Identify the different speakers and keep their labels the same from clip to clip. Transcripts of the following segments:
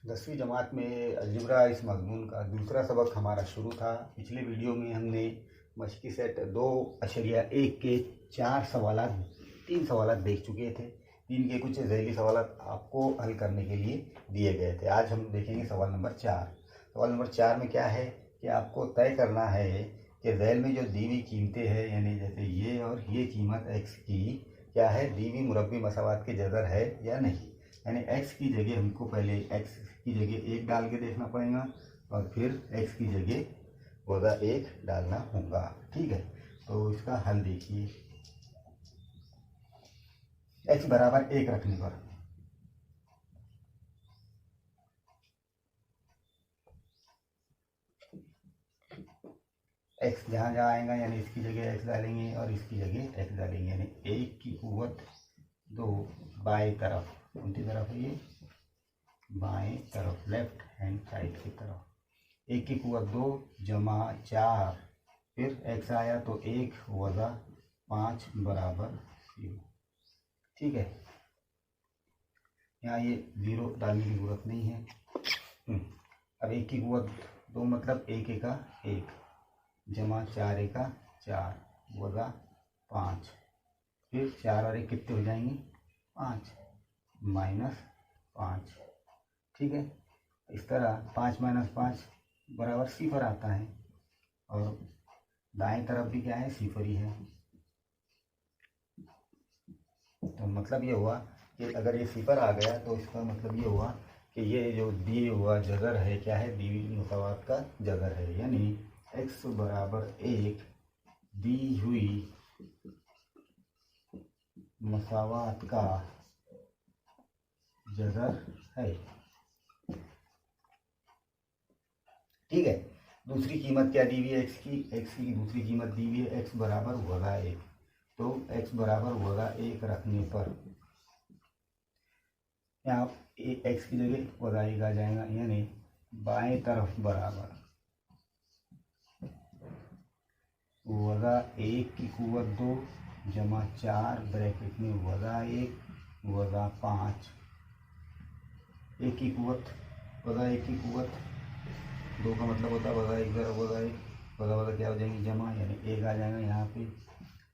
Speaker 1: 10वीं जमात में अलजेब्रा इस मज़मून का दूसरा सबक हमारा शुरू था। पिछले वीडियो में हमने मशक़ी सेट 2.1 के 4 सवालात 3 सवालात देख चुके थे। 3 के कुछ ज़ैली सवालात आपको हल करने के लिए दिए गए थे। आज हम देखेंगे सवाल नंबर 4। सवाल नंबर 4 में क्या है कि आपको तय करना है कि ज़ैल में जो दी हुई कीमतें हैं, यानी जैसे ये और ये कीमत x की क्या है, दी हुई मुरब्बी मसावात के जदर है या नहीं। यानी x की जगह हमको पहले x की जगह 1 डाल के देखना पड़ेगा और फिर x की जगह वज़ा 1 डालना होगा। ठीक है, तो इसका हल देखिए। x बराबर 1 रखने पर x जहाँ जहाँ आएगा यानी इसकी जगह x डालेंगे और इसकी जगह x डालेंगे, यानी 1 की कुव्वत 2 बाएं तरफ, कौन सी तरफ है ये, बाएं तरफ, लेफ्ट हैंड साइड की तरफ। 1 की कुव्वत 2 जमा 4, फिर x आया तो 1 वज़ा 5 बराबर 0। ठीक है, यहाँ ये 0 डालने की जरूरत नहीं है। अब 1 की कुव्वत 2 मतलब 1 एका 1 जमा 4 एका 4 वज़ा 5, फिर 4 और 1 कितने हो जाएंगे, 5 माइनस 5। ठीक है, इस तरह 5 माइनस 5 बराबर 0 आता है और दाएं तरफ भी क्या है, 0 ही है। तो मतलब ये हुआ कि अगर ये 0 आ गया तो इसका मतलब ये हुआ कि ये जो दी हुआ जज़र है क्या है, दी हुई मसावात का जज़र है, यानी x बराबर 1 दी हुई मसावात का जज़र है। ठीक है, दूसरी कीमत क्या दी हुई है x की दूसरी कीमत दी हुई है x बराबर वज़ा 1। तो x बराबर वज़ा 1 रखने पर यहाँ x की जगह वज़ा 1 आ जाएगा, यानी बाएं तरफ बराबर वज़ा 1 की कुव्वत 2 जमा 4 ब्रैकेट में वज़ा 1 वज़ा 5। 1 की कुव्वत वज़ा 1 की कुव्वत 2 का मतलब होता है वज़ा 1 ज़रा वज़ा 1, वज़ा वज़ा क्या हो जाएंगी, जमा, यानी 1 आ जाएगा यहाँ पे।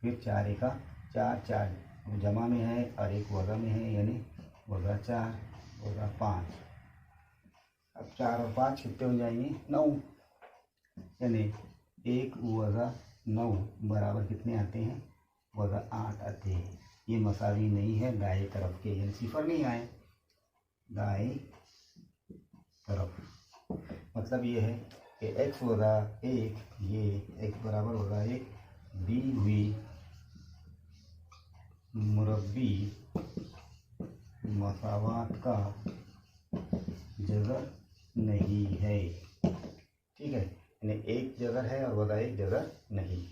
Speaker 1: फिर 4 एका 4 4 जमा में है और 1 वज़ा में है, यानी वज़ा 4 वज़ा 5। अब 4 और 5 कितने हो जाएंगे, 9, यानी 1 वज़ा 9 बराबर कितने आते हैं, वज़ा 8 आते हैं। ये मसावी नहीं है दाएं तरफ के, यानी 0 नहीं आए दाएं तरफ। मतलब ये है कि x वज़ा 1, ये x बराबर वज़ा 1 दी हुई मुरब्बी मसावात का जज़र नहीं है। ठीक है, यानी 1 जज़र है और वज़ा 1 जज़र नहीं।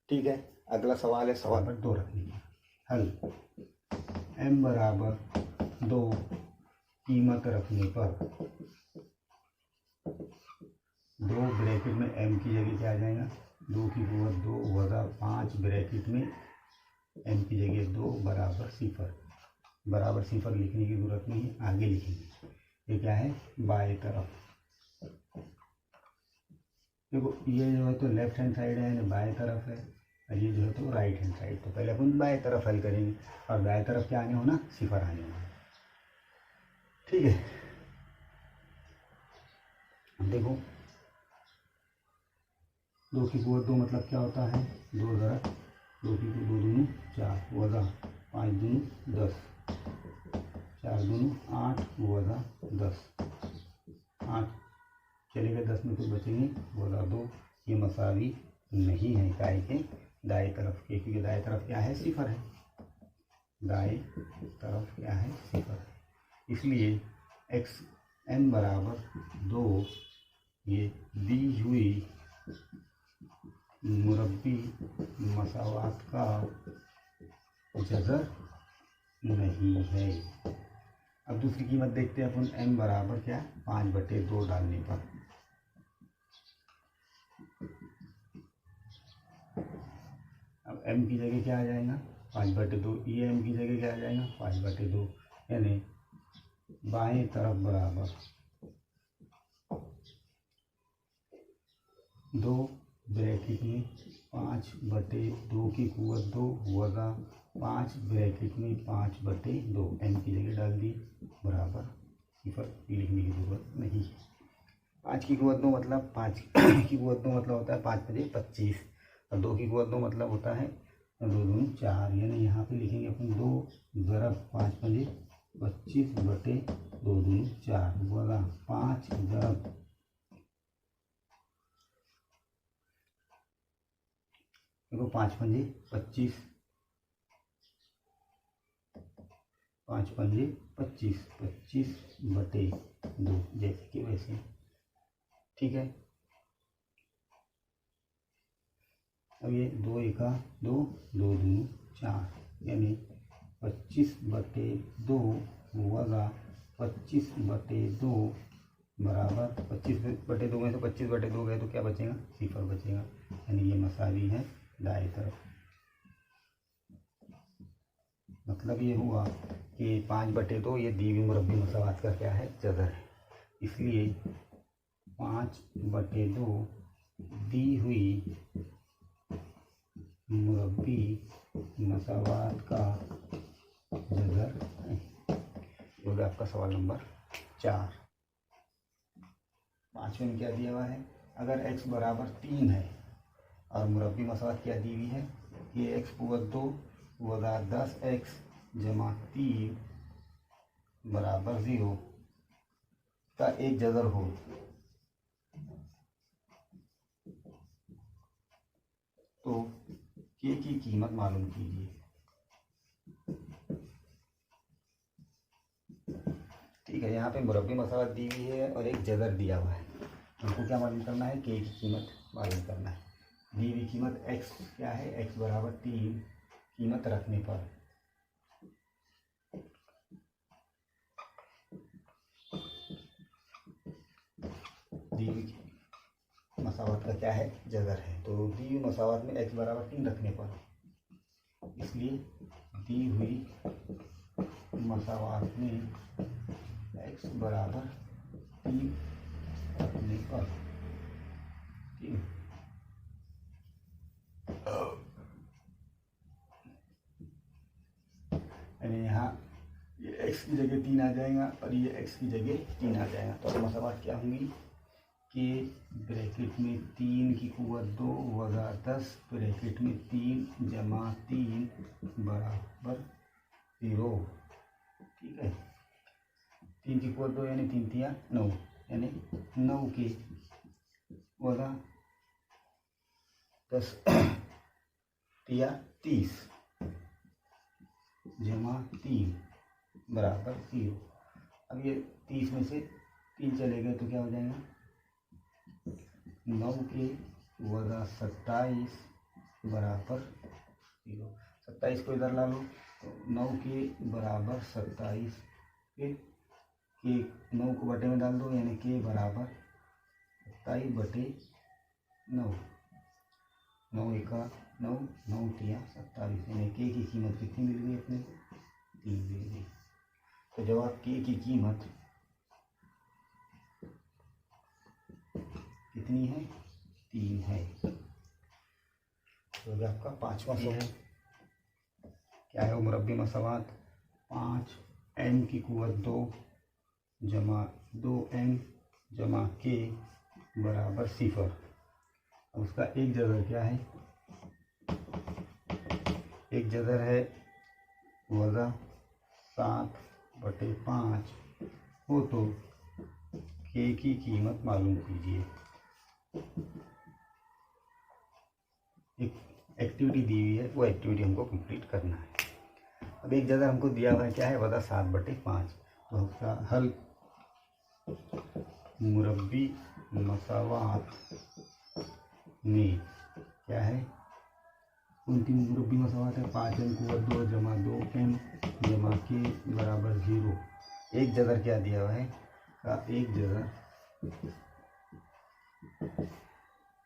Speaker 1: ठीक है, अगला सवाल है सवाल नंबर 2 रखने का हल। m बराबर 2 कीमत रखने पर 2 ब्रैकेट में m की जगह क्या आ जाएगा, 2 की कुव्वत 2 वज़ा 5 ब्रैकेट में m की जगह 2 बराबर 0। बराबर 0 लिखने की जरूरत नहीं है, आगे लिखेंगे। ये क्या है, बाएं तरफ। देखो ये जो है तो लेफ्ट हैंड साइड है, यानी बाएं तरफ है, और ये जो है तो राइट हैंड साइड। तो पहले अपन बाएं तरफ हल करेंगे और दाएं तरफ क्या आने होना, 0 आने होना। ठीक है, अब देखो 2 की कुव्वत 2 मतलब क्या होता है, 2 ज़रा 2 की 2 दूनी 4 वज़ा 5 दूनी 10, 4 दूनी 8 वज़ा 10, 8 चलेगा 10 में कुछ बचेंगे वज़ा 2। ये मसावी नहीं है काय के दाएं तरफ के, क्योंकि दाएं तरफ क्या है, 0 है। दाएं तरफ क्या है, 0 है। इसलिए x m बराबर 2 ये दी हुई मुरब्बी मसावात का जज़र नहीं है। अब दूसरी कीमत देखते हैं अपन, m बराबर क्या, 5/2 डालने पर अब m की जगह क्या आ जाएगा, 5/2 ये एम की जगह क्या आ जाएगा 5/2, यानी बाएं तरफ बराबर 2 ब्रैकेट में 5/2 की कुवत 2 वज़ा 5 ब्रैकेट में 5/2 एम की जगह डाल दी बराबर सिफर, लिखने की जरूरत नहीं है। 5 की कुवत 2 मतलब 5 की कुवत 2 मतलब होता है 5×5 = 25 और 2 की कुवत 2 मतलब होता है 2×2 = 4, यानी यहाँ पे लिखेंगे अपन 2 × 5×25/2×2 = 4 वज़ा 5 × 5×25 25/2 जैसे कि वैसे, ठीक है। अब ये 2 × 2 2×2 = 4, यानी 25/2 वज़ा 25/2 बराबर 25/2 में से 25/2 गए तो क्या बचेगा सिफर बचेगा, यानी ये मसावी है दाएं तरफ। मतलब ये हुआ कि 5/2 ये दी हुई मुरब्बी मसावात का क्या है जज़र है, इसलिए 5/2 दी हुई मुरब्बी मसावात का जज़र है। ये होगा आपका सवाल नंबर 4। 5वें में क्या दिया हुआ है, अगर x बराबर 3 है और मुरब्बी मसावात क्या दी हुई है, ये x कुवत 2 वज़ा 10x + 3 बराबर 0 का एक जज़र हो तो k की कीमत मालूम कीजिए। ठीक है, यहाँ पे मुरब्बी मसावात दी हुई है और एक जज़र दिया हुआ है, हमको क्या मालूम करना है, k की कीमत मालूम करना है। दी हुई कीमत x क्या है, x बराबर 3 कीमत रखने पर दी हुई मसावात का क्या है जज़र है, तो दी हुई मसावात में x बराबर 3 रखने पर, इसलिए दी हुई मसावात में x बराबर 3 रखने पर, ठीक, यानी यहाँ ये x की जगह 3 आ जाएगा और ये x की जगह 3 आ जाएगा, तो मसावात क्या होंगी कि ब्रैकेट में 3 की कुवत 2 वज़ा 10 ब्रैकेट में 3 + 3 बराबर 0, ठीक है। 3 की कुवत 2 यानी 3 × 3 = 9, यानी 9 के वज़ा 10 × 30 + 3 बराबर 0। अब ये 30 में से 3 चले गए तो क्या हो जाएगा, 9 के वज़ा 27 बराबर 0। 27 को इधर ला लो तो 9 के बराबर 27 के 9 को बटे में डाल दो, यानी के बराबर 27/9, 9 × 9 9 × 27, यानी के की कीमत कितनी मिल गई अपने 3 मिल गई। तो जवाब के की कीमत कितनी है 3 है। तो आपका 5वां सवाल क्या है, मुरब्बी मसावात 5 m की कुवत 2 + 2m + k बराबर 0। अब उसका एक जज़र क्या है, एक जज़र है वज़ा 7/5 हो तो k की कीमत मालूम कीजिए। एक एक्टिविटी दी हुई है, वो एक्टिविटी हमको कंप्लीट करना है। अब एक जगह हमको दिया हुआ है क्या है, वज़ा 7/5, तो उसका हल मुरब्बी मसावात में क्या है, कौन सी मुरब्बी मसावात है, 5m कुवत 2 + 2m + k बराबर 0। एक जज़र क्या दिया हुआ है, का एक जज़र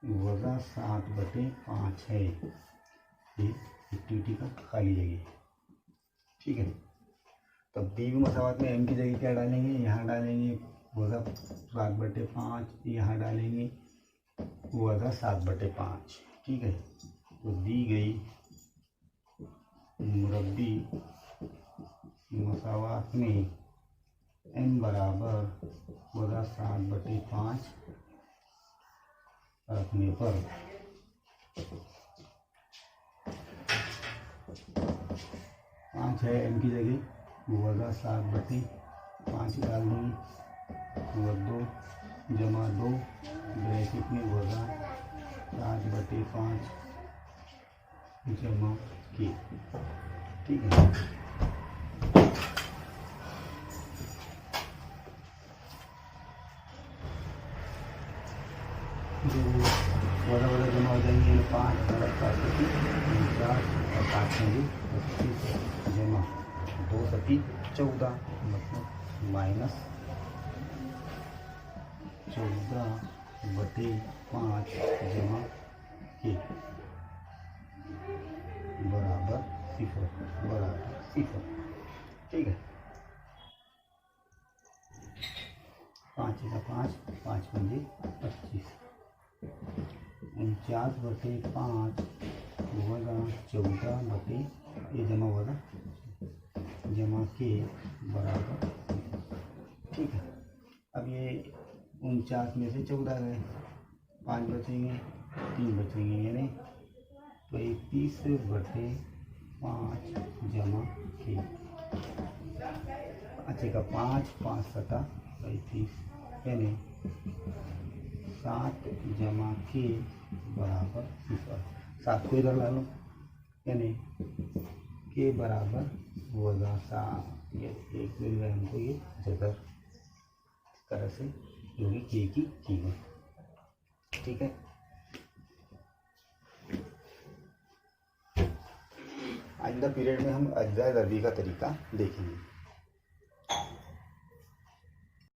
Speaker 1: वज़ा 7/5 है, ठीक। एक्टिविटी का खाली जगह। ठीक है, तब दी हुई मसावत में एम की जगह क्या डालेंगे, यहाँ डालेंगे वज़ा 7/5, यहाँ डालेंगे वज़ा 7/5। ठीक है, तो दी गई मुरब्बी मसावत में एम बराबर वज़ा 7/5 रखने पर पाँच है एम की जगह वज़ा 7/5 डाल देंगे और 2 जमा 2 ब्रैकेट में वज़ा 7/5 जमा के। ठीक है, जो वज़ा वज़ा जमा हो जाएंगे 5 और 5 में भी 25 जमा 2 सती 14 मतलब -14/5 जमा के बराबर 0। ठीक है, 5 का 5 5 पंजे 25 49/5 वज़ा 14 ये जमा वज़ा जमा के बराबर। ठीक है, अब ये 49 में से 14 गए, 5 बचेंगे, 3 बचेंगे, यानी तो 31/5 जमा के। अच्छे का 5 5 सता 35 यानी 7 जमा के बराबर 0। 7 को इधर ला लो, यानी के बराबर वज़ा 7। ये एक मिल गया हमको, ये जगह तरह से जो कि के की कीमत। ठीक है, आइंदा पीरियड में हम अज्जा ज़रबी का तरीका देखेंगे।